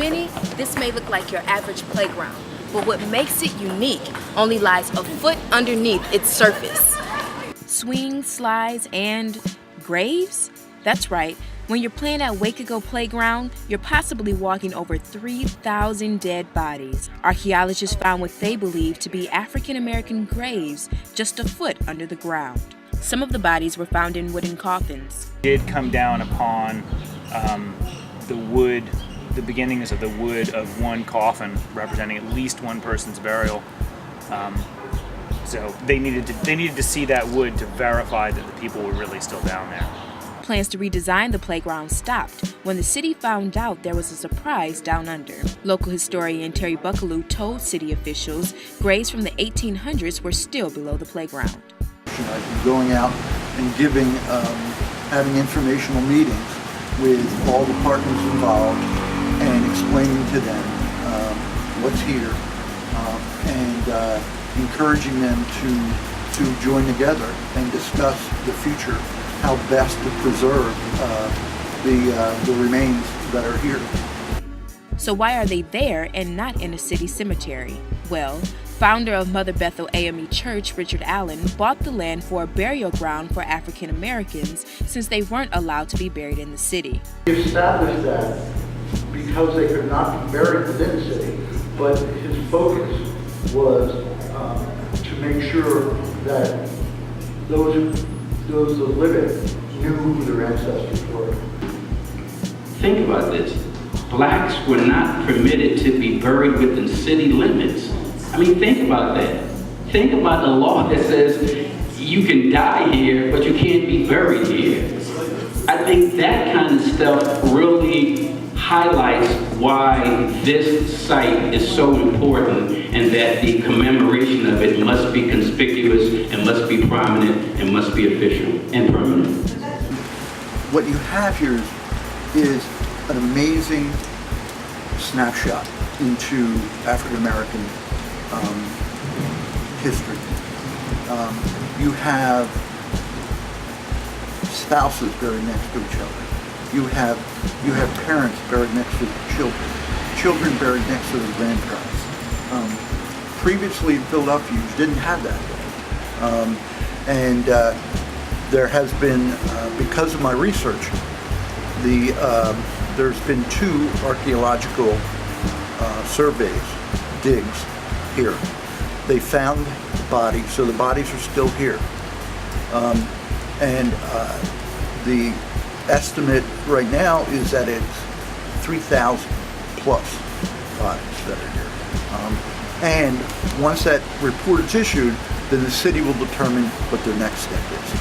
many, this may look like your average playground, but what makes it unique only lies a foot underneath its surface. Swings, slides, and graves? That's right. When you're playing at Wacago Playground, you're possibly walking over 3,000 dead bodies. Archaeologists found what they believe to be African American graves just a foot under the ground. Some of the bodies were found in wooden coffins. Did come down upon the beginnings of the wood of one coffin representing at least one person's burial. So they needed to see that wood to verify that the people were really still down there. Plans to redesign the playground stopped when the city found out there was a surprise down under. Local historian Terry Buckaloo told city officials graves from the 1800s were still below the playground. I've been going out and having informational meetings with all the partners involved and explaining to them what's here and encouraging them to join together and discuss the future, how best to preserve the remains that are here. So why are they there and not in a city cemetery? Well, founder of Mother Bethel AME Church, Richard Allen, bought the land for a burial ground for African Americans since they weren't allowed to be buried in the city. He established that because they could not be buried within the city, but his focus was to make sure that those that live it knew who their ancestors were. Think about this. Blacks were not permitted to be buried within city limits. I mean, think about that. Think about a law that says you can die here, but you can't be buried here. I think that kind of stuff really highlights why this site is so important and that the commemoration of it must be conspicuous and must be prominent and must be official and permanent. What you have here is an amazing snapshot into African American history. You have spouses buried next to each other. You have parents buried next to children buried next to their grandparents. Previously in Philadelphia, you didn't have that. And there has been, because of my research, there's been 2 archaeological surveys, digs here. They found the bodies, so the bodies are still here. The estimate right now is that it's 3,000 plus bodies that are here. And once that report is issued, then the city will determine what their next step is.